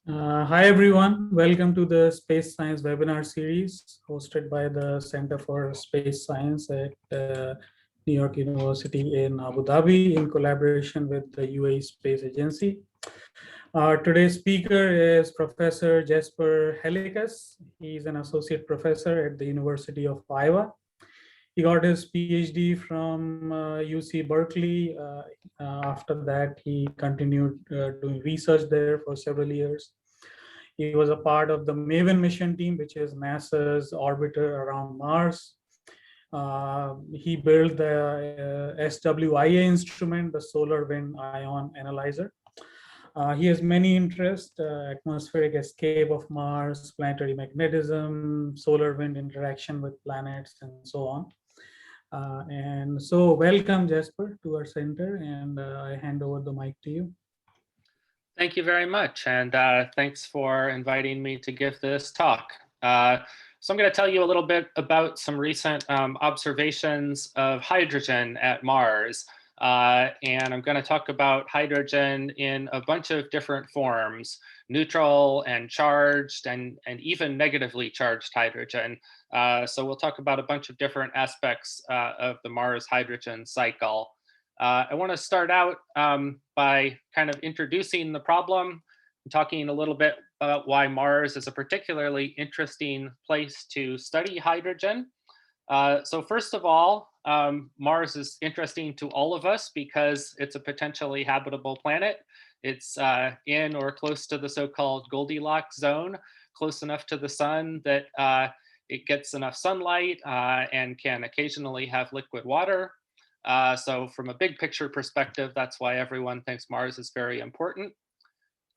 Hi everyone, welcome to the Space Science webinar series hosted by the Center for Space Science at New York University in Abu Dhabi in collaboration with the UAE Space Agency. Today's speaker is Professor Jasper Halekas. He's an associate professor at the University of Iowa. He got his PhD from UC Berkeley. After that, he continued doing research there for several years. He was a part of the Maven mission team, which is NASA's orbiter around Mars. He built the SWIA instrument, the Solar Wind Ion Analyzer. He has many interests: atmospheric escape of Mars, planetary magnetism, solar wind interaction with planets, and so on. And so welcome, Jasper, to our center, and I hand over the mic to you. Thank you very much, and thanks for inviting me to give this talk. So I'm going to tell you a little bit about some recent observations of hydrogen at Mars. And I'm going to talk about hydrogen in a bunch of different forms: neutral and charged, and even negatively charged hydrogen. So we'll talk about a bunch of different aspects of the Mars hydrogen cycle. I want to start out by kind of introducing the problem, and talking a little bit about why Mars is a particularly interesting place to study hydrogen. So first of all, Mars is interesting to all of us because it's a potentially habitable planet. It's in or close to the so-called Goldilocks zone, close enough to the sun that it gets enough sunlight and can occasionally have liquid water. So from a big picture perspective, that's why everyone thinks Mars is very important.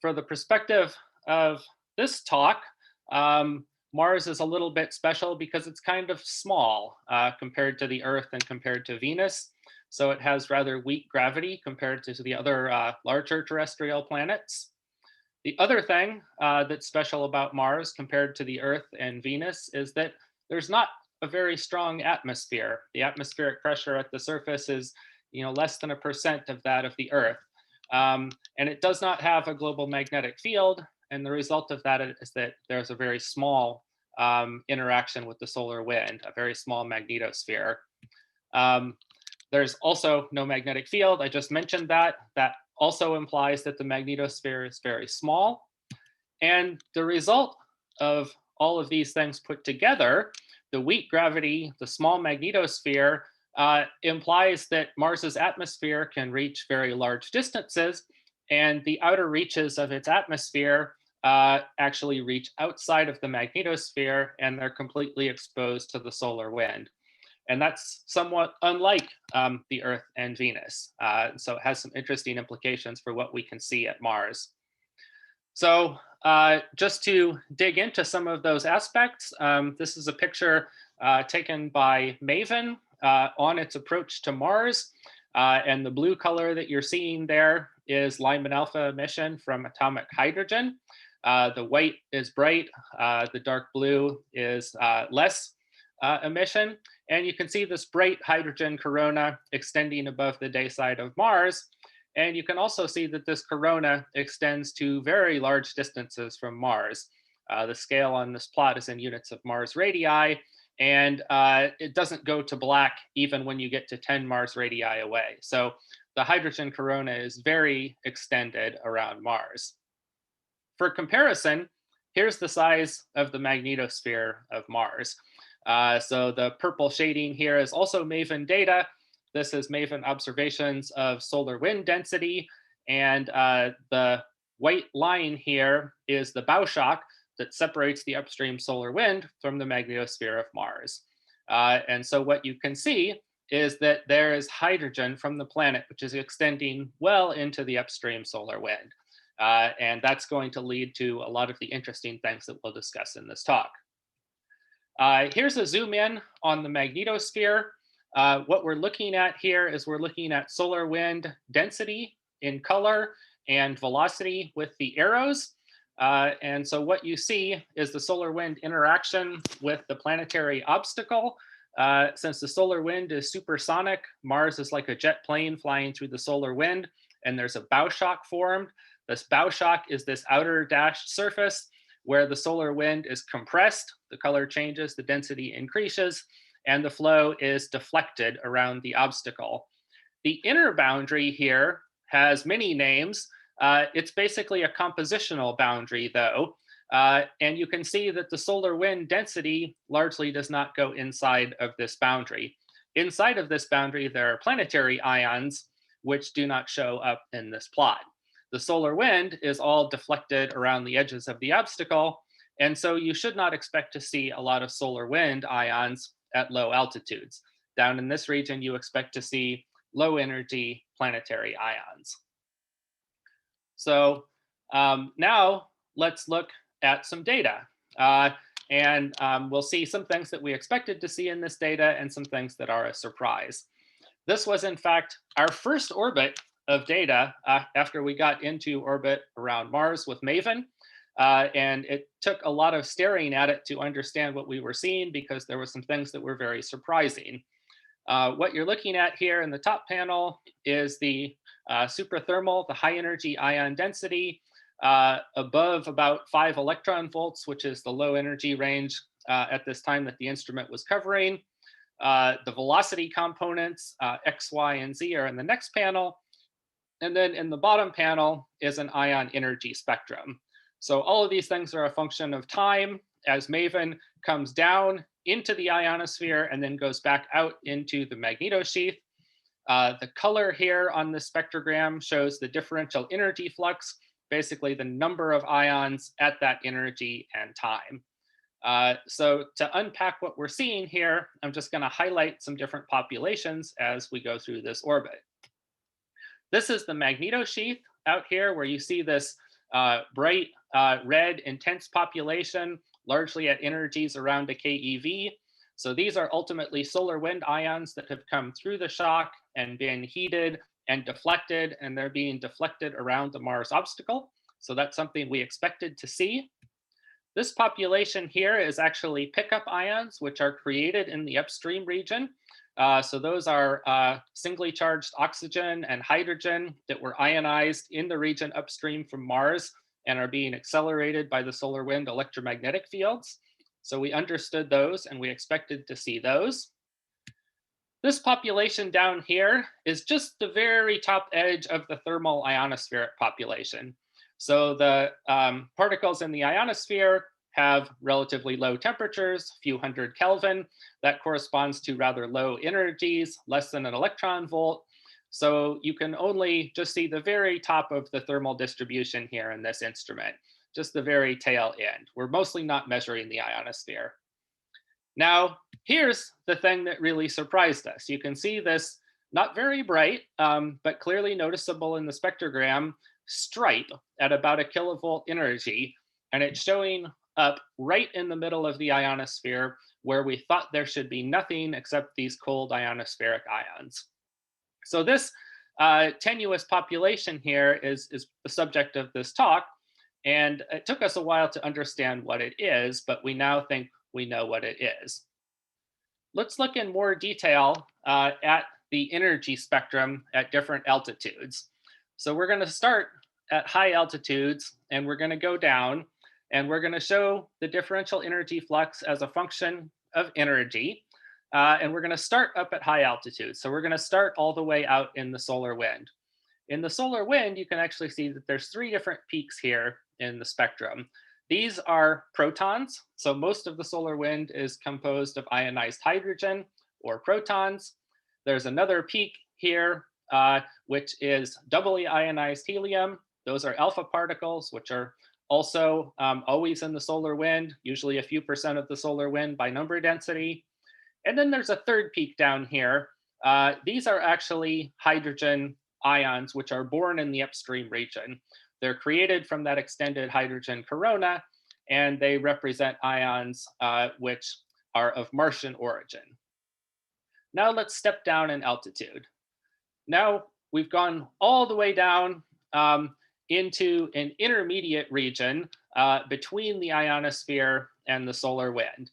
For the perspective of this talk, Mars is a little bit special because it's kind of small compared to the Earth and compared to Venus. So it has rather weak gravity compared to the other larger terrestrial planets. The other thing that's special about Mars compared to the Earth and Venus is that there's not a very strong atmosphere. The atmospheric pressure at the surface is, less than 1% of that of the Earth. And it does not have a global magnetic field. And the result of that is that there's a very small interaction with the solar wind, a very small magnetosphere. There's also no magnetic field. I just mentioned that. That also implies that the magnetosphere is very small. And the result of all of these things put together, the weak gravity, the small magnetosphere, implies that Mars's atmosphere can reach very large distances, and the outer reaches of its atmosphere actually reach outside of the magnetosphere, and they're completely exposed to the solar wind. And that's somewhat unlike the Earth and Venus. So it has some interesting implications for what we can see at Mars. So just to dig into some of those aspects, this is a picture taken by Maven on its approach to Mars. And the blue color that you're seeing there is Lyman alpha emission from atomic hydrogen. The white is bright, the dark blue is less emission. And you can see this bright hydrogen corona extending above the day side of Mars. And you can also see that this corona extends to very large distances from Mars. The scale on this plot is in units of Mars radii, and it doesn't go to black even when you get to 10 Mars radii away. So the hydrogen corona is very extended around Mars. For comparison, here's the size of the magnetosphere of Mars. So the purple shading here is also Maven data. This is Maven observations of solar wind density. And the white line here is the bow shock that separates the upstream solar wind from the magnetosphere of Mars. And so what you can see is that there is hydrogen from the planet, which is extending well into the upstream solar wind. And that's going to lead to a lot of the interesting things that we'll discuss in this talk. Here's a zoom in on the magnetosphere. What we're looking at here is we're looking at solar wind density in color and velocity with the arrows. And so what you see is the solar wind interaction with the planetary obstacle. Since the solar wind is supersonic, Mars is like a jet plane flying through the solar wind. and there's a bow shock formed. This bow shock is this outer dashed surface where the solar wind is compressed, the color changes, the density increases, and the flow is deflected around the obstacle. The inner boundary here has many names. It's basically a compositional boundary, though. And you can see that the solar wind density largely does not go inside of this boundary. Inside of this boundary, there are planetary ions, which do not show up in this plot. The solar wind is all deflected around the edges of the obstacle, and so you should not expect to see a lot of solar wind ions at low altitudes. Down in this region, you expect to see low energy planetary ions. So now let's look at some data. And we'll see some things that we expected to see in this data and some things that are a surprise. This was, in fact, our first orbit of data after we got into orbit around Mars with Maven. And it took a lot of staring at it to understand what we were seeing, because there were some things that were very surprising. What you're looking at here in the top panel is the superthermal, the high energy ion density above about 5 electron volts, which is the low energy range at this time that the instrument was covering. The velocity components, X, Y, and Z, are in the next panel. And then in the bottom panel is an ion energy spectrum. So all of these things are a function of time as Maven comes down into the ionosphere and then goes back out into the magnetosheath. The color here on the spectrogram shows the differential energy flux, basically the number of ions at that energy and time. So to unpack what we're seeing here, I'm just going to highlight some different populations as we go through this orbit. This is the magnetosheath out here, where you see this bright red intense population, largely at energies around a keV. So these are ultimately solar wind ions that have come through the shock and been heated and deflected, and they're being deflected around the Mars obstacle. So that's something we expected to see. This population here is actually pickup ions, which are created in the upstream region. So those are singly charged oxygen and hydrogen that were ionized in the region upstream from Mars and are being accelerated by the solar wind electromagnetic fields. So we understood those and we expected to see those. This population down here is just the very top edge of the thermal ionospheric population. So the particles in the ionosphere have relatively low temperatures, a few hundred Kelvin. That corresponds to rather low energies, less than an electron volt. So you can only just see the very top of the thermal distribution here in this instrument, just the very tail end. We're mostly not measuring the ionosphere. Now, here's the thing that really surprised us. You can see this not very bright, but clearly noticeable in the spectrogram stripe at about a kilovolt energy, and it's showing up right in the middle of the ionosphere, where we thought there should be nothing except these cold ionospheric ions. So this tenuous population here is the subject of this talk, and it took us a while to understand what it is, but we now think we know what it is. Let's look in more detail at the energy spectrum at different altitudes. So we're going to start at high altitudes, and we're going to go down, and we're going to show the differential energy flux as a function of energy. And we're going to start up at high altitude. So we're going to start all the way out in the solar wind. In the solar wind, you can actually see that there's 3 different peaks here in the spectrum. These are protons. So most of the solar wind is composed of ionized hydrogen or protons. There's another peak here, which is doubly ionized helium. Those are alpha particles, which are also always in the solar wind, usually a few percent of the solar wind by number density. And then there's a third peak down here. These are actually hydrogen ions, which are born in the upstream region. They're created from that extended hydrogen corona, and they represent ions which are of Martian origin. Now let's step down in altitude. Now we've gone all the way down into an intermediate region between the ionosphere and the solar wind.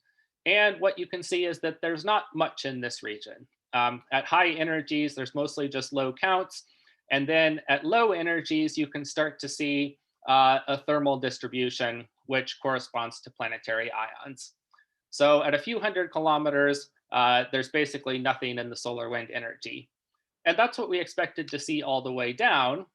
And what you can see is that there's not much in this region. At high energies, there's mostly just low counts. And then at low energies, you can start to see a thermal distribution, which corresponds to planetary ions. So at a few hundred kilometers, there's basically nothing in the solar wind energy. And that's what we expected to see all the way down.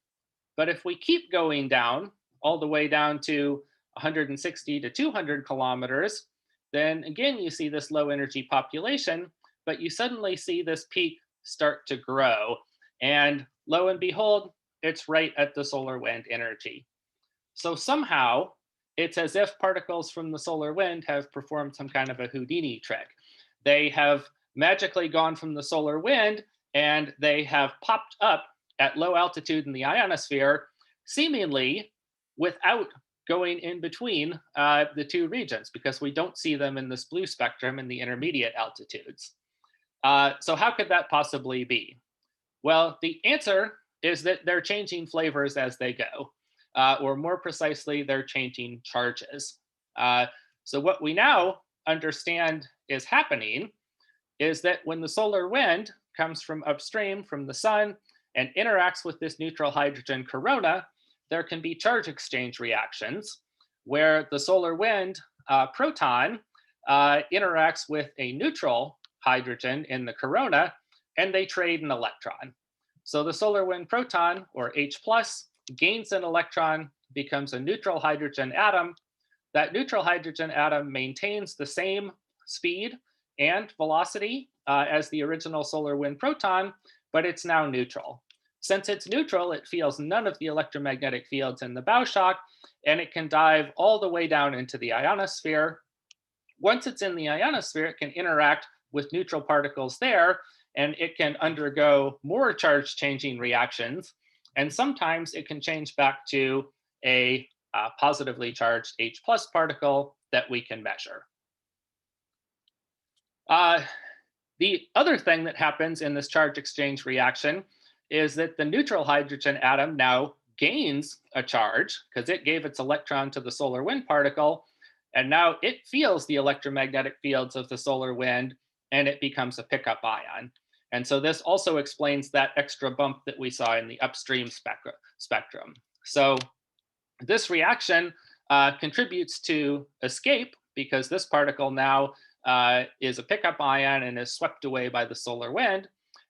But if we keep going down, all the way down to 160 to 200 kilometers, then again, you see this low energy population, but you suddenly see this peak start to grow. And lo and behold, it's right at the solar wind energy. So somehow, it's as if particles from the solar wind have performed some kind of a Houdini trick. They have magically gone from the solar wind and they have popped up at low altitude in the ionosphere, seemingly without going in between the two regions, because we don't see them in this blue spectrum in the intermediate altitudes. So how could that possibly be? Well, the answer is that they're changing flavors as they go. Or more precisely, they're changing charges. So what we now understand is happening is that when the solar wind comes from upstream from the sun and interacts with this neutral hydrogen corona, there can be charge exchange reactions where the solar wind proton interacts with a neutral hydrogen in the corona, and they trade an electron. So the solar wind proton, or H+, gains an electron, becomes a neutral hydrogen atom. That neutral hydrogen atom maintains the same speed and velocity as the original solar wind proton, but it's now neutral. Since it's neutral, it feels none of the electromagnetic fields in the bow shock, and it can dive all the way down into the ionosphere. Once it's in the ionosphere, it can interact with neutral particles there, and it can undergo more charge changing reactions. And sometimes it can change back to a positively charged H+ particle that we can measure. The other thing that happens in this charge exchange reaction is that the neutral hydrogen atom now gains a charge because it gave its electron to the solar wind particle, and now it feels the electromagnetic fields of the solar wind, and it becomes a pickup ion. And so this also explains that extra bump that we saw in the upstream spectrum. So this reaction contributes to escape because this particle now is a pickup ion and is swept away by the solar wind.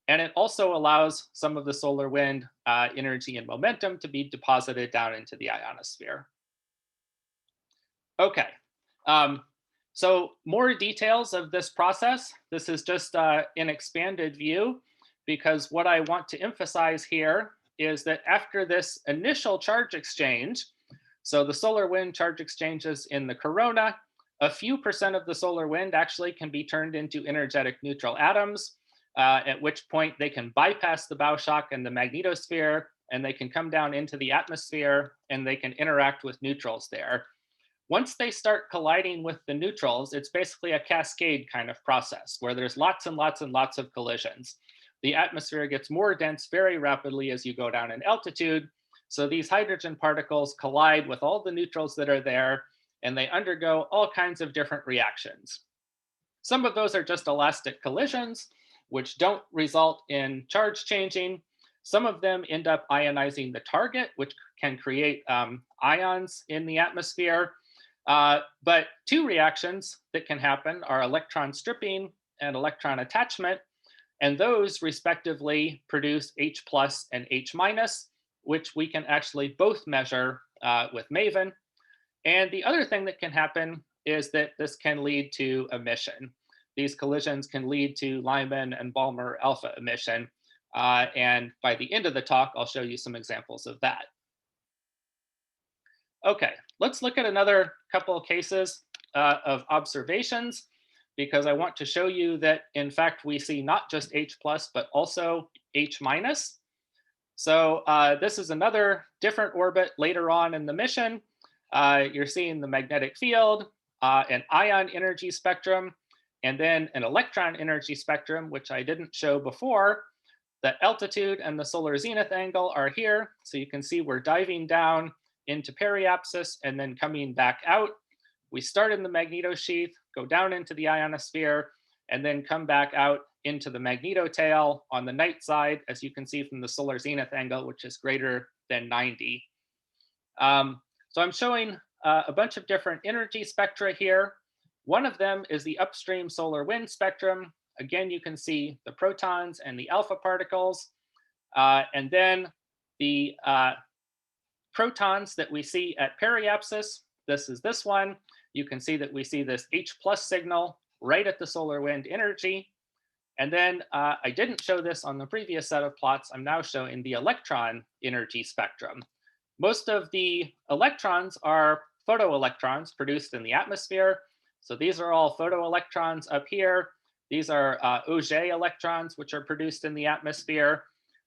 And it also allows some of the solar wind energy and momentum to be deposited down into the ionosphere. Okay, so more details of this process. This is just an expanded view, because what I want to emphasize here is that after this initial charge exchange, so the solar wind charge exchanges in the corona, a few percent of the solar wind actually can be turned into energetic neutral atoms, at which point they can bypass the bow shock and the magnetosphere, and they can come down into the atmosphere, and they can interact with neutrals there. Once they start colliding with the neutrals, it's basically a cascade kind of process where there's lots and lots and lots of collisions. The atmosphere gets more dense very rapidly as you go down in altitude. So these hydrogen particles collide with all the neutrals that are there, and they undergo all kinds of different reactions. Some of those are just elastic collisions, which don't result in charge changing. Some of them end up ionizing the target, which can create ions in the atmosphere. But two reactions that can happen are electron stripping and electron attachment, and those respectively produce H+ and H-, which we can actually both measure with Maven. And the other thing that can happen is that this can lead to emission. These collisions can lead to Lyman and Balmer alpha emission. And by the end of the talk, I'll show you some examples of that. Okay, let's look at another couple of cases of observations, because I want to show you that, in fact, we see not just H+, but also H-. So this is another different orbit later on in the mission. You're seeing the magnetic field, an ion energy spectrum, and then an electron energy spectrum, which I didn't show before. The altitude and the solar zenith angle are here. So you can see we're diving down into periapsis and then coming back out. We start in the magnetosheath, go down into the ionosphere, and then come back out into the magnetotail on the night side, as you can see from the solar zenith angle, which is greater than 90. So I'm showing a bunch of different energy spectra here. One of them is the upstream solar wind spectrum. Again, you can see the protons and the alpha particles. And then the protons that we see at periapsis, this is this one. You can see that we see this H+ signal right at the solar wind energy. And then I didn't show this on the previous set of plots. I'm now showing the electron energy spectrum. Most of the electrons are photoelectrons produced in the atmosphere. So these are all photoelectrons up here. These are Auger electrons, which are produced in the atmosphere.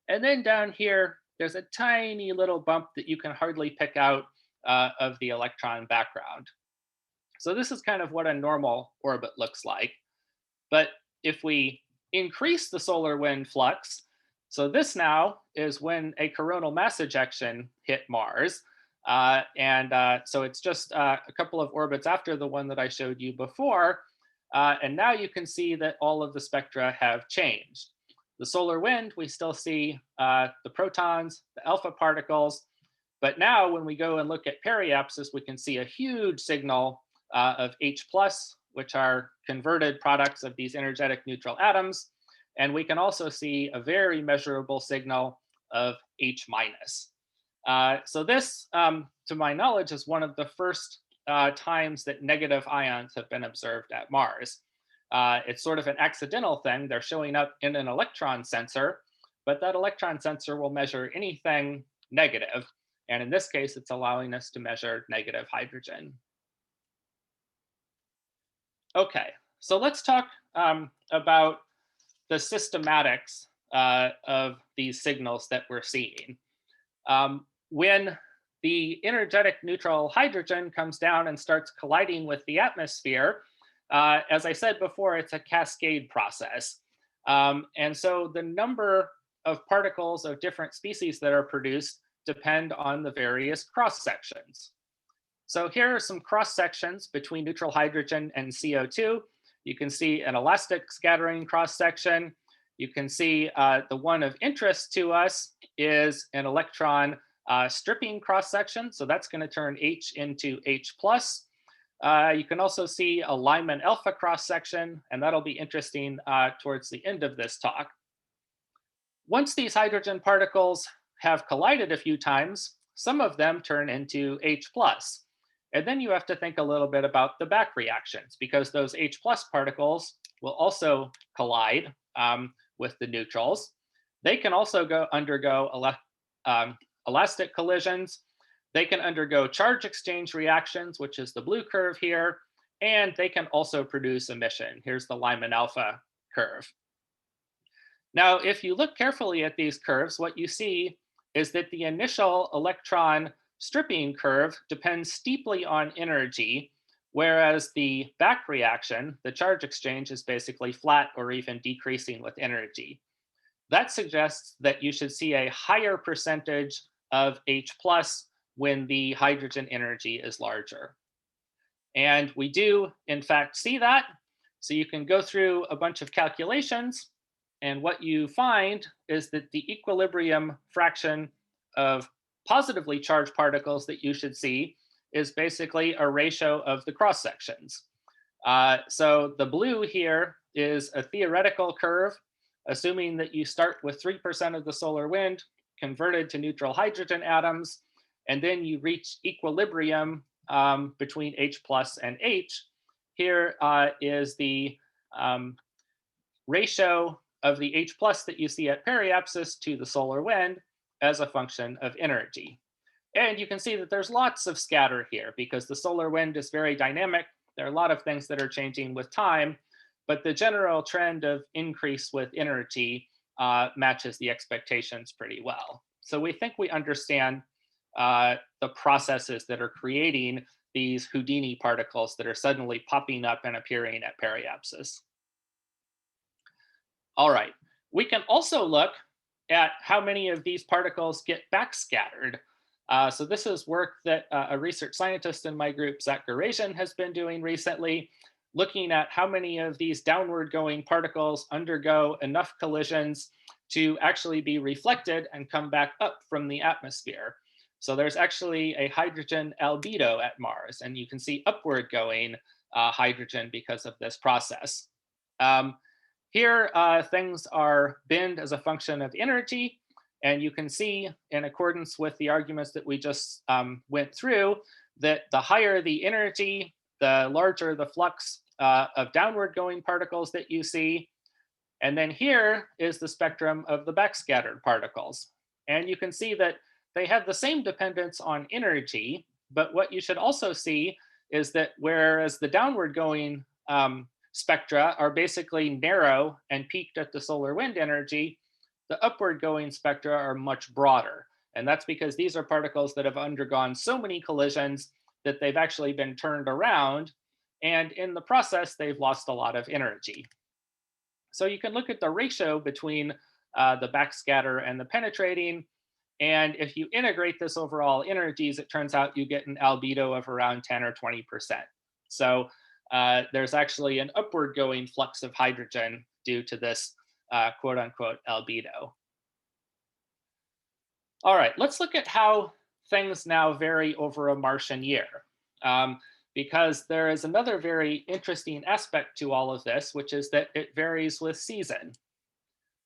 And then down here, there's a tiny little bump that you can hardly pick out of the electron background. So this is kind of what a normal orbit looks like. But if we increase the solar wind flux, so this now is when a coronal mass ejection hit Mars. So it's just a couple of orbits after the one that I showed you before. And now you can see that all of the spectra have changed. The solar wind, we still see the protons, the alpha particles. But now when we go and look at periapsis, we can see a huge signal of H+, which are converted products of these energetic neutral atoms. And we can also see a very measurable signal of H-. So this, to my knowledge, is one of the first times that negative ions have been observed at Mars. It's sort of an accidental thing. They're showing up in an electron sensor, but that electron sensor will measure anything negative. And in this case, it's allowing us to measure negative hydrogen. Okay, so let's talk about the systematics of these signals that we're seeing. When the energetic neutral hydrogen comes down and starts colliding with the atmosphere, as I said before, it's a cascade process. And so the number of particles of different species that are produced depend on the various cross sections. So here are some cross sections between neutral hydrogen and CO2. You can see an elastic scattering cross section. You can see the one of interest to us is an electron stripping cross section. So that's going to turn H into H+. You can also see a Lyman alpha cross section, and that'll be interesting towards the end of this talk. Once these hydrogen particles have collided a few times, some of them turn into H+. And then you have to think a little bit about the back reactions, because those H+ particles will also collide with the neutrals. They can also undergo elastic collisions. They can undergo charge exchange reactions, which is the blue curve here, and they can also produce emission. Here's the Lyman alpha curve. Now, if you look carefully at these curves, what you see is that the initial electron stripping curve depends steeply on energy, whereas the back reaction, the charge exchange, is basically flat or even decreasing with energy. That suggests that you should see a higher percentage of H+ when the hydrogen energy is larger. And we do, in fact, see that. So you can go through a bunch of calculations, and what you find is that the equilibrium fraction of positively charged particles that you should see is basically a ratio of the cross sections. So the blue here is a theoretical curve, assuming that you start with 3% of the solar wind converted to neutral hydrogen atoms, and then you reach equilibrium between H+ and H. Here is the ratio of the H+ that you see at periapsis to the solar wind as a function of energy. And you can see that there's lots of scatter here because the solar wind is very dynamic. There are a lot of things that are changing with time, but the general trend of increase with energy matches the expectations pretty well. So we think we understand the processes that are creating these Houdini particles that are suddenly popping up and appearing at periapsis. All right, we can also look at how many of these particles get backscattered. So this is work that a research scientist in my group, Zach Garasian, has been doing recently. looking at how many of these downward going particles undergo enough collisions to actually be reflected and come back up from the atmosphere. So there's actually a hydrogen albedo at Mars, and you can see upward going hydrogen because of this process. Here, things are binned as a function of energy, and you can see, in accordance with the arguments that we just went through, that the higher the energy, the larger the flux of downward going particles that you see. And then here is the spectrum of the backscattered particles. And you can see that they have the same dependence on energy, but what you should also see is that whereas the downward going spectra are basically narrow and peaked at the solar wind energy, the upward going spectra are much broader. And that's because these are particles that have undergone so many collisions that they've actually been turned around. And in the process, they've lost a lot of energy. So you can look at the ratio between the backscatter and the penetrating. And if you integrate this over all energies, it turns out you get an albedo of around 10 or 20%. So there's actually an upward going flux of hydrogen due to this quote unquote albedo. All right, let's look at how things now vary over a Martian year. Because there is another very interesting aspect to all of this, which is that it varies with season.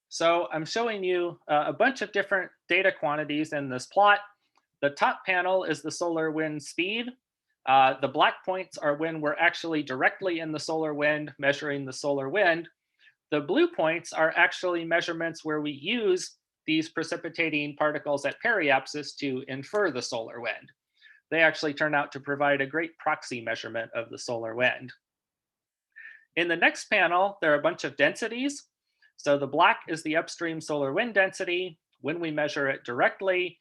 So I'm showing you a bunch of different data quantities in this plot. The top panel is the solar wind speed. The black points are when we're actually directly in the solar wind measuring the solar wind. The blue points are actually measurements where we use these precipitating particles at periapsis to infer the solar wind. They actually turn out to provide a great proxy measurement of the solar wind. In the next panel, there are a bunch of densities. So the black is the upstream solar wind density when we measure it directly.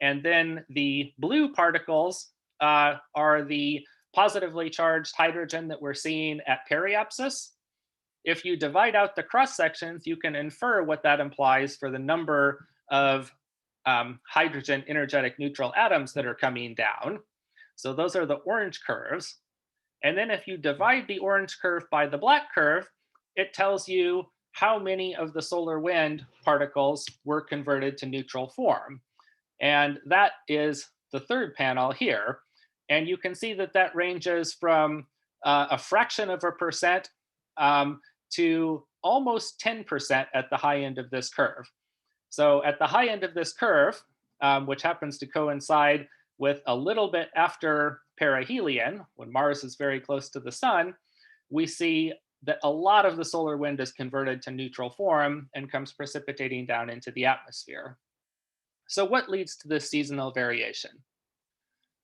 And then the blue particles are the positively charged hydrogen that we're seeing at periapsis. If you divide out the cross sections, you can infer what that implies for the number of hydrogen energetic neutral atoms that are coming down. So those are the orange curves. And then if you divide the orange curve by the black curve, it tells you how many of the solar wind particles were converted to neutral form. And that is the third panel here. And you can see that that ranges from a fraction of a percent to almost 10% at the high end of this curve. So at the high end of this curve, which happens to coincide with a little bit after perihelion, when Mars is very close to the sun, we see that a lot of the solar wind is converted to neutral form and comes precipitating down into the atmosphere. So what leads to this seasonal variation?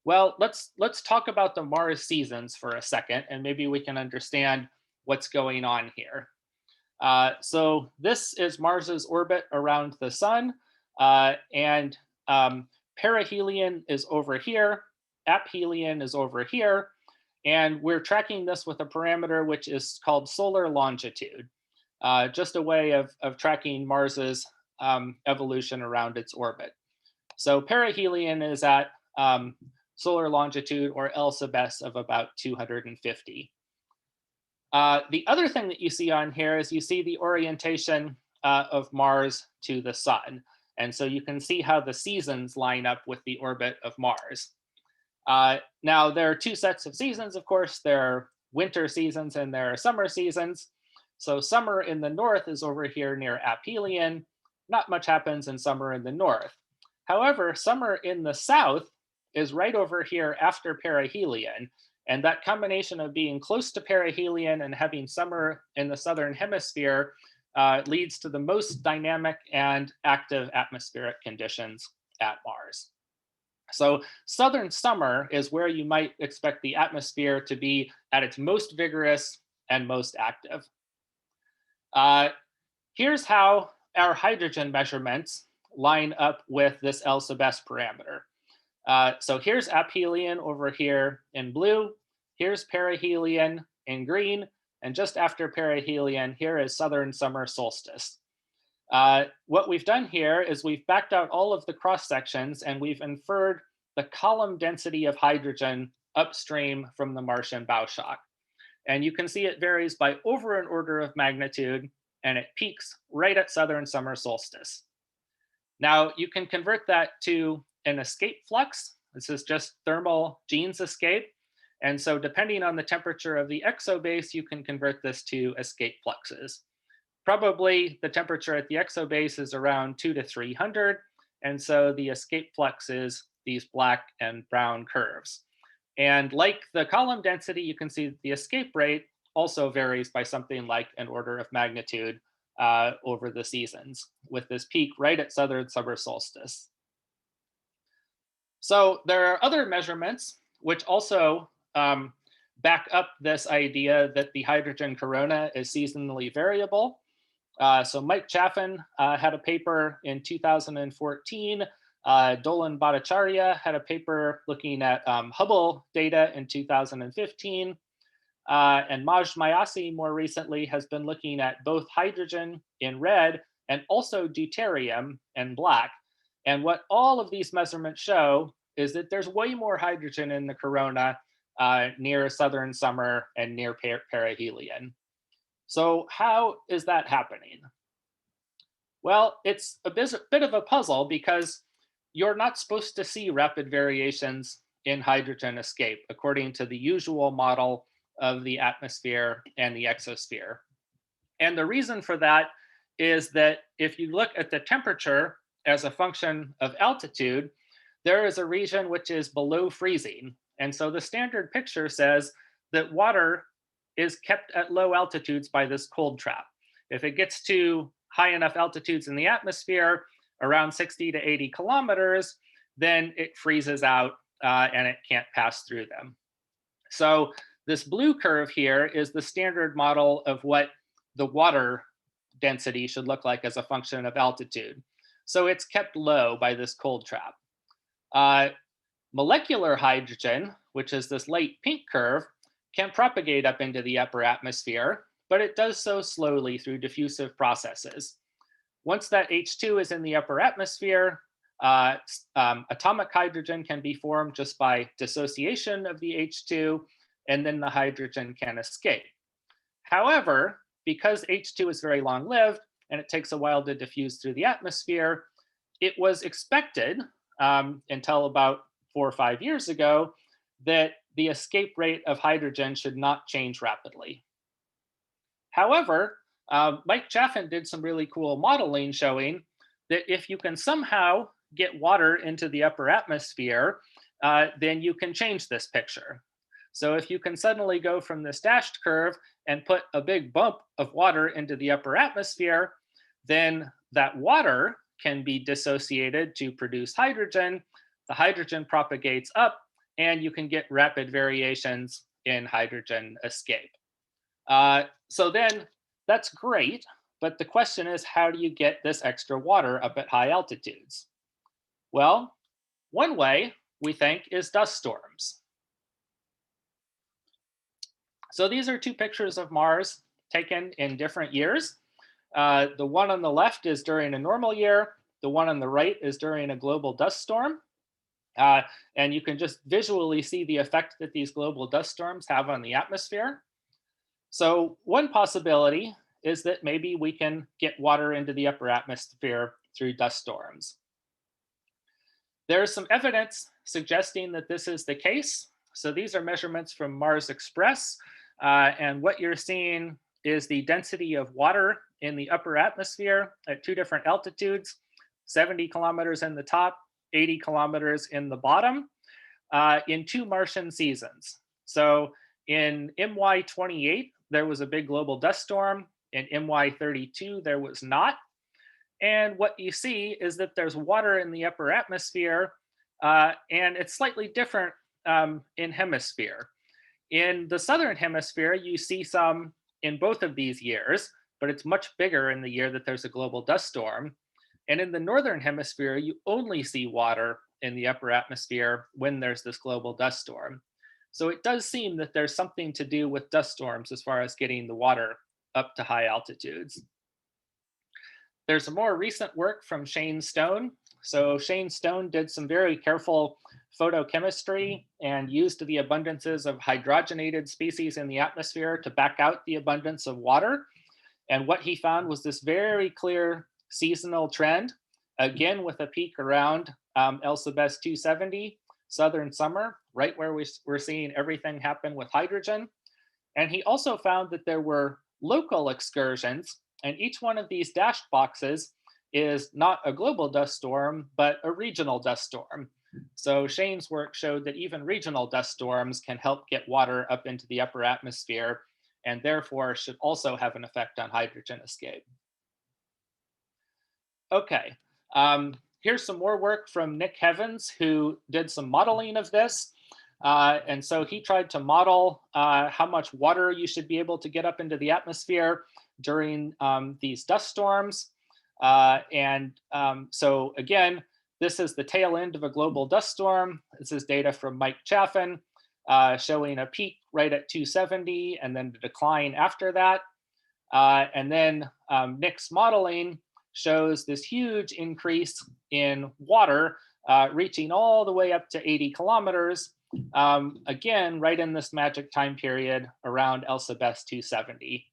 Well, let's talk about the Mars seasons for a second, and maybe we can understand what's going on here. So this is Mars's orbit around the sun, and perihelion is over here, aphelion is over here, and we're tracking this with a parameter which is called solar longitude, just a way of tracking Mars's evolution around its orbit. So perihelion is at solar longitude, or L sub s, of about 250. The other thing that you see on here is you see the orientation of Mars to the sun. And so you can see how the seasons line up with the orbit of Mars. Now, there are two sets of seasons, of course. There are winter seasons and there are summer seasons. So summer in the north is over here near aphelion. Not much happens in summer in the north. However, summer in the south is right over here after perihelion. And that combination of being close to perihelion and having summer in the southern hemisphere leads to the most dynamic and active atmospheric conditions at Mars. So southern summer is where you might expect the atmosphere to be at its most vigorous and most active. Here's how our hydrogen measurements line up with this L sub s parameter. So here's aphelion over here in blue. Here's perihelion in green. And just after perihelion, here is southern summer solstice. What we've done here is we've backed out all of the cross sections and we've inferred the column density of hydrogen upstream from the Martian bow shock. And you can see it varies by over an order of magnitude, and it peaks right at southern summer solstice. Now, you can convert that to an escape flux. This is just thermal Jeans escape. And so depending on the temperature of the exobase, you can convert this to escape fluxes. Probably the temperature at the exobase is around 200 to 300. And so the escape flux is these black and brown curves. And like the column density, you can see the escape rate also varies by something like an order of magnitude over the seasons, with this peak right at southern summer solstice. So there are other measurements which also back up this idea that the hydrogen corona is seasonally variable. So Mike Chaffin had a paper in 2014. Dolan Bhattacharya had a paper looking at Hubble data in 2015. And Majd Mayasi more recently has been looking at both hydrogen in red and also deuterium in black. And what all of these measurements show is that there's way more hydrogen in the corona near southern summer and near perihelion. So how is that happening? Well, it's a bit of a puzzle because you're not supposed to see rapid variations in hydrogen escape according to the usual model of the atmosphere and the exosphere. And the reason for that is that if you look at the temperature as a function of altitude, there is a region which is below freezing. And so the standard picture says that water is kept at low altitudes by this cold trap. If it gets to high enough altitudes in the atmosphere, around 60 to 80 kilometers, then it freezes out and it can't pass through them. So this blue curve here is the standard model of what the water density should look like as a function of altitude. So it's kept low by this cold trap. Molecular hydrogen, which is this light pink curve, can propagate up into the upper atmosphere, but it does so slowly through diffusive processes. Once that H2 is in the upper atmosphere, atomic hydrogen can be formed just by dissociation of the H2, and then the hydrogen can escape. However, because H2 is very long-lived and it takes a while to diffuse through the atmosphere, it was expected until about 4 or 5 years ago that the escape rate of hydrogen should not change rapidly. However, Mike Chaffin did some really cool modeling showing that if you can somehow get water into the upper atmosphere, then you can change this picture. So if you can suddenly go from this dashed curve and put a big bump of water into the upper atmosphere, then that water can be dissociated to produce hydrogen. The hydrogen propagates up, and you can get rapid variations in hydrogen escape. So then that's great, but the question is, how do you get this extra water up at high altitudes? Well, one way we think is dust storms. So these are two pictures of Mars taken in different years. The one on the left is during a normal year. The one on the right is during a global dust storm. And you can just visually see the effect that these global dust storms have on the atmosphere. So one possibility is that maybe we can get water into the upper atmosphere through dust storms. There is some evidence suggesting that this is the case. So these are measurements from Mars Express. And what you're seeing is the density of water in the upper atmosphere at two different altitudes, 70 kilometers in the top, 80 kilometers in the bottom, in 2 Martian seasons. So in MY28, there was a big global dust storm. In MY32, there was not. And what you see is that there's water in the upper atmosphere, and it's slightly different in hemisphere. In the southern hemisphere, you see some in both of these years, but it's much bigger in the year that there's a global dust storm. And in the northern hemisphere, you only see water in the upper atmosphere when there's this global dust storm. So it does seem that there's something to do with dust storms as far as getting the water up to high altitudes. There's some more recent work from Shane Stone. So Shane Stone did some very careful photochemistry and used the abundances of hydrogenated species in the atmosphere to back out the abundance of water. And what he found was this very clear seasonal trend, again with a peak around Albedo 270, southern summer, right where we're seeing everything happen with hydrogen. And he also found that there were local excursions, and each one of these dashed boxes is not a global dust storm, but a regional dust storm. So Shane's work showed that even regional dust storms can help get water up into the upper atmosphere, and therefore should also have an effect on hydrogen escape. Okay, here's some more work from Nick Heavens, who did some modeling of this. And so he tried to model how much water you should be able to get up into the atmosphere during these dust storms. So again, this is the tail end of a global dust storm. This is data from Mike Chaffin, showing a peak right at 270 and then the decline after that. And then Nick's modeling shows this huge increase in water reaching all the way up to 80 kilometers, again, right in this magic time period around Albedo 270.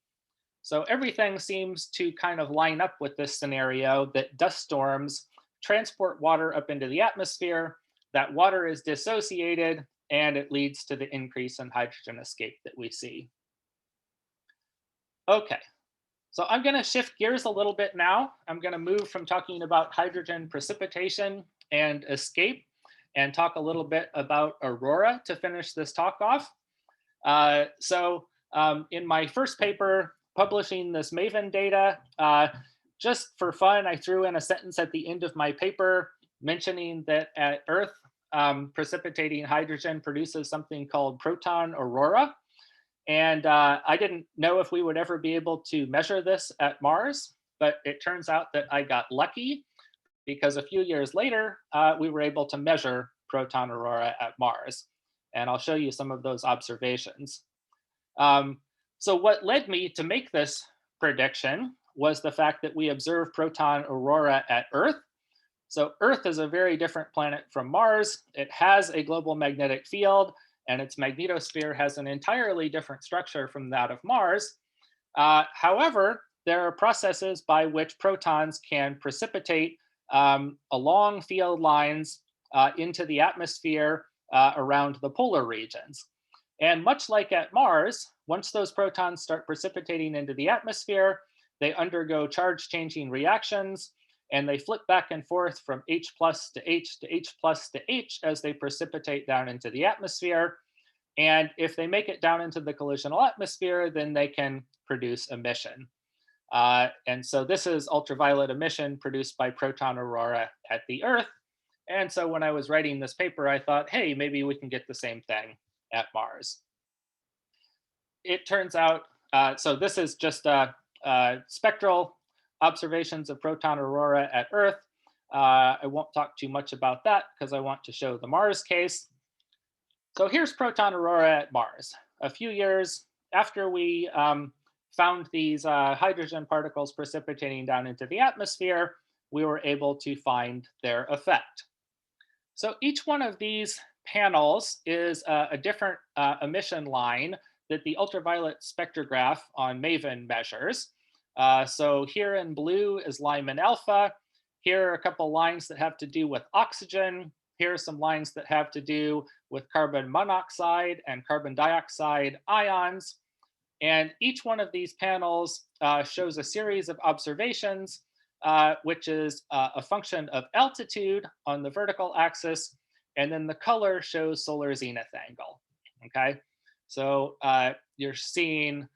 So everything seems to kind of line up with this scenario that dust storms transport water up into the atmosphere, that water is dissociated, and it leads to the increase in hydrogen escape that we see. Okay, so I'm going to shift gears a little bit now. I'm going to move from talking about hydrogen precipitation and escape and talk a little bit about aurora to finish this talk off. In my first paper, publishing this Maven data, just for fun, I threw in a sentence at the end of my paper mentioning that at Earth, precipitating hydrogen produces something called Proton Aurora. And I didn't know if we would ever be able to measure this at Mars, but it turns out that I got lucky because a few years later, we were able to measure Proton Aurora at Mars. And I'll show you some of those observations. So what led me to make this prediction was the fact that we observed Proton Aurora at Earth. So Earth is a very different planet from Mars. It has a global magnetic field, and its magnetosphere has an entirely different structure from that of Mars. However, there are processes by which protons can precipitate along field lines into the atmosphere around the polar regions. And much like at Mars, once those protons start precipitating into the atmosphere, they undergo charge-changing reactions, and they flip back and forth from H plus to H to H plus to H as they precipitate down into the atmosphere. And if they make it down into the collisional atmosphere, then they can produce emission. And so this is ultraviolet emission produced by Proton Aurora at the Earth. And so when I was writing this paper, I thought, hey, maybe we can get the same thing at Mars. It turns out, so this is just spectral observations of Proton Aurora at Earth. I won't talk too much about that because I want to show the Mars case. So here's Proton Aurora at Mars. A few years after we found these hydrogen particles precipitating down into the atmosphere, we were able to find their effect. So each one of these panels is a different emission line that the ultraviolet spectrograph on Maven measures. So here in blue is Lyman alpha. Here are a couple lines that have to do with oxygen. Here are some lines that have to do with carbon monoxide and carbon dioxide ions. And each one of these panels shows a series of observations, which is a function of altitude on the vertical axis. And then the color shows solar zenith angle. Okay, so you're seeing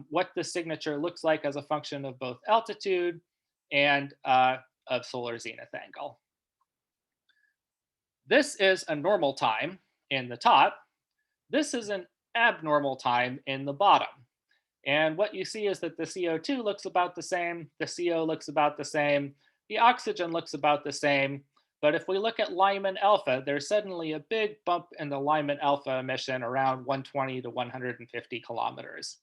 what the signature looks like as a function of both altitude and of solar zenith angle. This is a normal time in the top. This is an abnormal time in the bottom. And what you see is that the CO2 looks about the same, the CO looks about the same, the oxygen looks about the same. But if we look at Lyman alpha, there's suddenly a big bump in the Lyman alpha emission around 120 to 150 kilometers.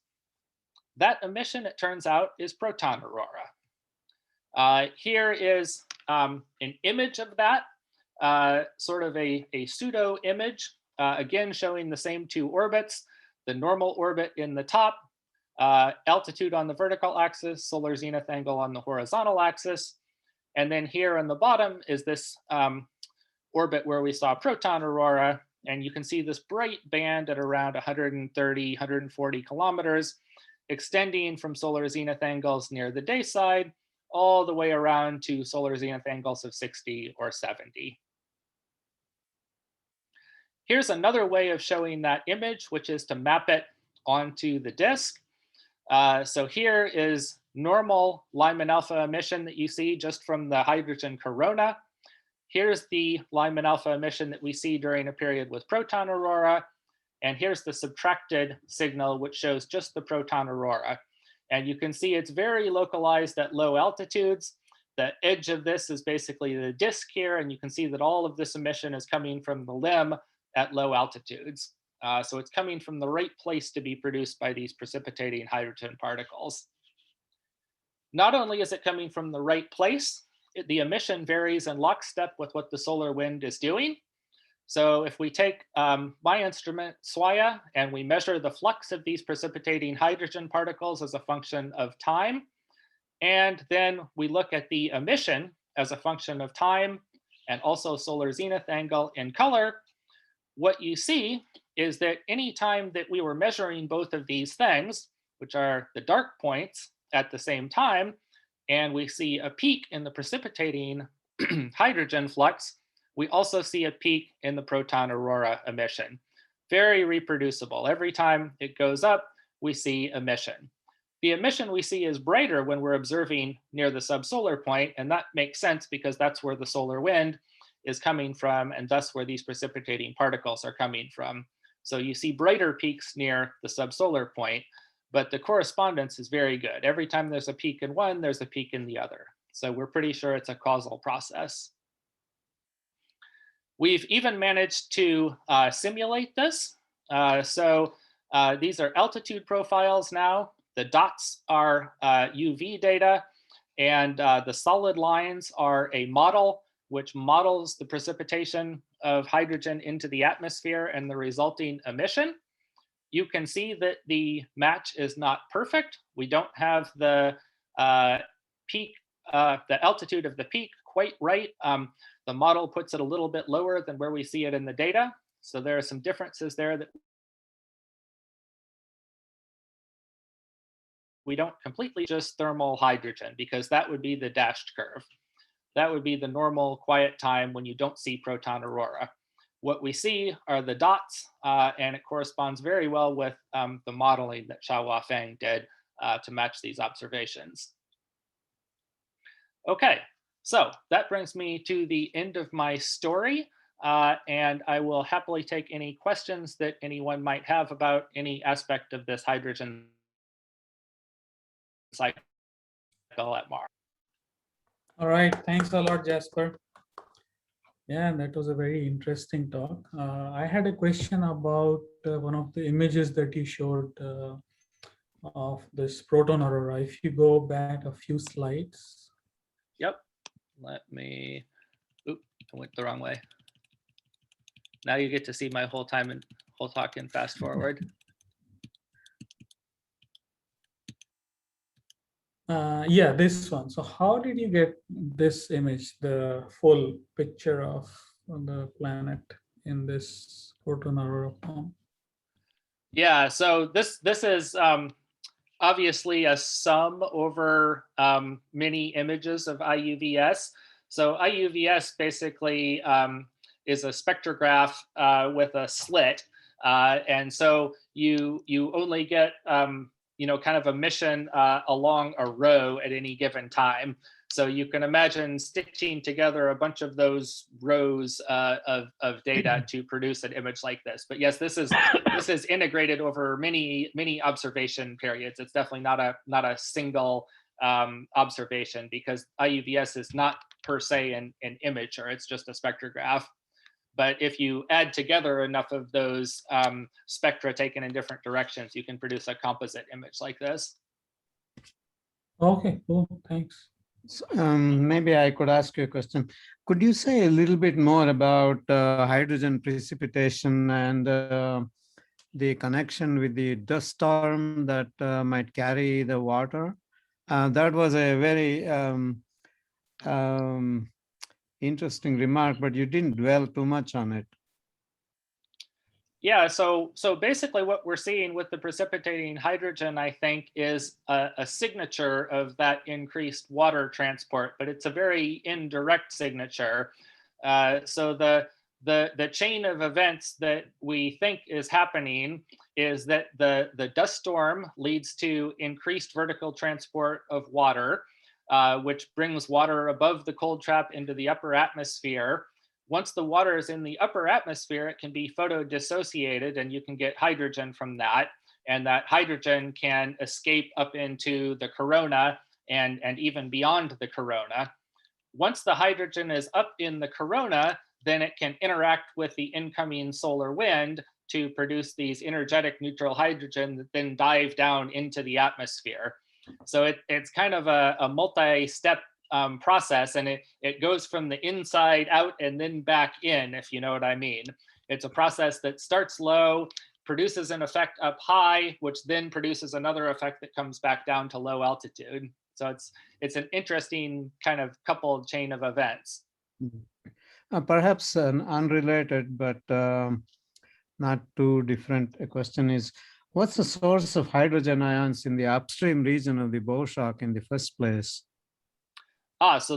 That emission, it turns out, is Proton Aurora. Here is an image of that. sort of a pseudo image, again showing the same two orbits, the normal orbit in the top, altitude on the vertical axis, solar zenith angle on the horizontal axis. And then here on the bottom is this orbit where we saw proton aurora. And you can see this bright band at around 130, 140 kilometers, extending from solar zenith angles near the day side all the way around to solar zenith angles of 60 or 70. Here's another way of showing that image, which is to map it onto the disk. So here is normal Lyman alpha emission that you see just from the hydrogen corona. Here's the Lyman alpha emission that we see during a period with proton aurora. And here's the subtracted signal, which shows just the proton aurora. And you can see it's very localized at low altitudes. The edge of this is basically the disk here. And you can see that all of this emission is coming from the limb at low altitudes. So it's coming from the right place to be produced by these precipitating hydrogen particles. Not only is it coming from the right place, the emission varies in lockstep with what the solar wind is doing. So if we take my instrument, SWAIA, and we measure the flux of these precipitating hydrogen particles as a function of time, and then we look at the emission as a function of time and also solar zenith angle in color, what you see is that any time that we were measuring both of these things, which are the dark points at the same time, and we see a peak in the precipitating hydrogen flux, we also see a peak in the proton aurora emission. Very reproducible. Every time it goes up, we see emission. The emission we see is brighter when we're observing near the subsolar point, and that makes sense because that's where the solar wind is coming from, and thus where these precipitating particles are coming from. So you see brighter peaks near the subsolar point, but the correspondence is very good. Every time there's a peak in one, there's a peak in the other. So we're pretty sure it's a causal process. We've even managed to simulate this. These are altitude profiles now. The dots are UV data, and the solid lines are a model which models the precipitation of hydrogen into the atmosphere and the resulting emission. You can see that the match is not perfect. We don't have the peak, the altitude of the peak quite right. The model puts it a little bit lower than where we see it in the data. So there are some differences there that we don't completely just thermal hydrogen, because that would be the dashed curve. That would be the normal quiet time when you don't see proton aurora. What we see are the dots, and it corresponds very well with the modeling that Xiaohua Feng did to match these observations. Okay, so that brings me to the end of my story, and I will happily take any questions that anyone might have about any aspect of this hydrogen cycle at Mars. All right, thanks a lot, Jasper. Yeah, that was a very interesting talk. I had a question about one of the images that you showed of this proton aurora. If you go back a few slides. Yep, let me, oop, I went the wrong way. Now you get to see my whole time and whole talk in fast forward. Yeah, this one. So how did you get this image, the full picture of the planet in this proton aurora form? Yeah, so this is obviously a sum over many images of IUVS. So IUVS basically is a spectrograph with a slit, and so you only get kind of emission along a row at any given time. So you can imagine stitching together a bunch of those rows of data to produce an image like this. But yes, this is integrated over many observation periods. It's definitely not a single observation, because IUVS is not per se an imager, it's just a spectrograph. But if you add together enough of those spectra taken in different directions, you can produce a composite image like this. Okay, cool, thanks. Maybe I could ask you a question. Could you say a little bit more about hydrogen precipitation and the connection with the dust storm that might carry the water? That was a very interesting remark, but you didn't dwell too much on it. Yeah, so basically what we're seeing with the precipitating hydrogen, I think, is a signature of that increased water transport, but it's a very indirect signature. So the chain of events that we think is happening is that the dust storm leads to increased vertical transport of water, which brings water above the cold trap into the upper atmosphere. Once the water is in the upper atmosphere, it can be photodissociated and you can get hydrogen from that. And that hydrogen can escape up into the corona and even beyond the corona. Once the hydrogen is up in the corona, then it can interact with the incoming solar wind to produce these energetic neutral hydrogen that then dive down into the atmosphere. So it's kind of a multi-step process, and it goes from the inside out and then back in, if you know what I mean. It's a process that starts low, produces an effect up high, which then produces another effect that comes back down to low altitude. So it's an interesting kind of coupled chain of events. Perhaps an unrelated but not too different question is, what's the source of hydrogen ions in the upstream region of the bow shock in the first place? So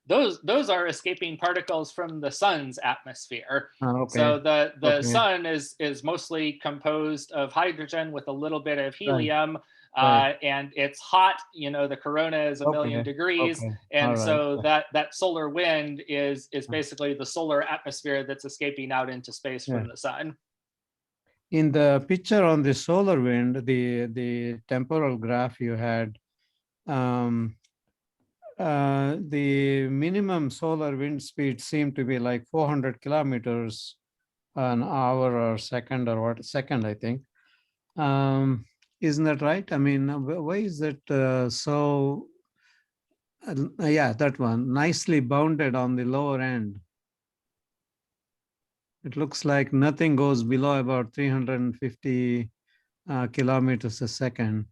those are escaping particles from the sun's atmosphere. Okay. So the sun is mostly composed of hydrogen with a little bit of helium. Right. And it's hot, the corona is a million degrees. And so that solar wind is basically the solar atmosphere that's escaping out into space from the sun. In the picture on the solar wind, the temporal graph you had, the minimum solar wind speed seemed to be like 400 kilometers an hour or second, or what second, I think. Isn't that right? I mean, why is it so? Yeah, that one, nicely bounded on the lower end. It looks like nothing goes below about 350 kilometers a second.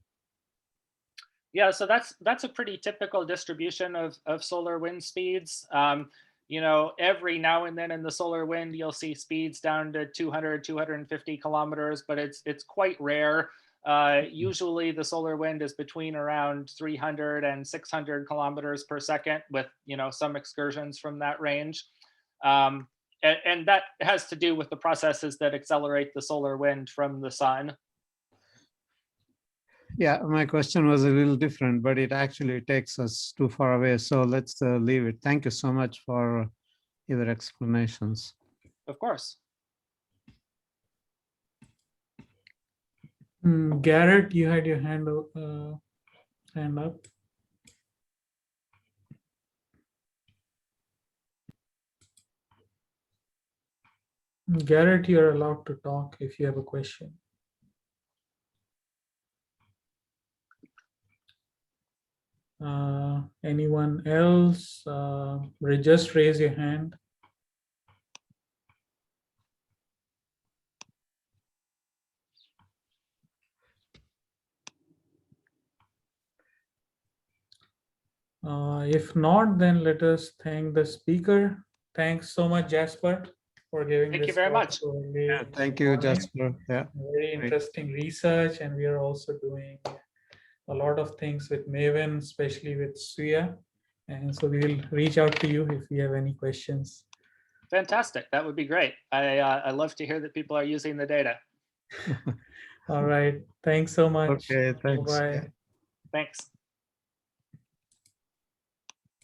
Yeah, so that's a pretty typical distribution of solar wind speeds. Every now and then in the solar wind, you'll see speeds down to 200, 250 kilometers, but it's quite rare. Usually the solar wind is between around 300 and 600 kilometers per second with, some excursions from that range. And that has to do with the processes that accelerate the solar wind from the sun. Yeah, my question was a little different, but it actually takes us too far away. So let's leave it. Thank you so much for your explanations. Of course. Garrett, you had your hand up. Garrett, you're allowed to talk if you have a question. Anyone else? Just raise your hand. If not, then let us thank the speaker. Thanks so much, Jasper, for giving this. Thank you very much. Yeah, thank you, Jasper. Yeah, very interesting research, and we are also doing a lot of things with Maven, especially with Suya. And so we will reach out to you if you have any questions. Fantastic. That would be great. I love to hear that people are using the data. All right. Thanks so much. Okay, thanks. Bye. Thanks.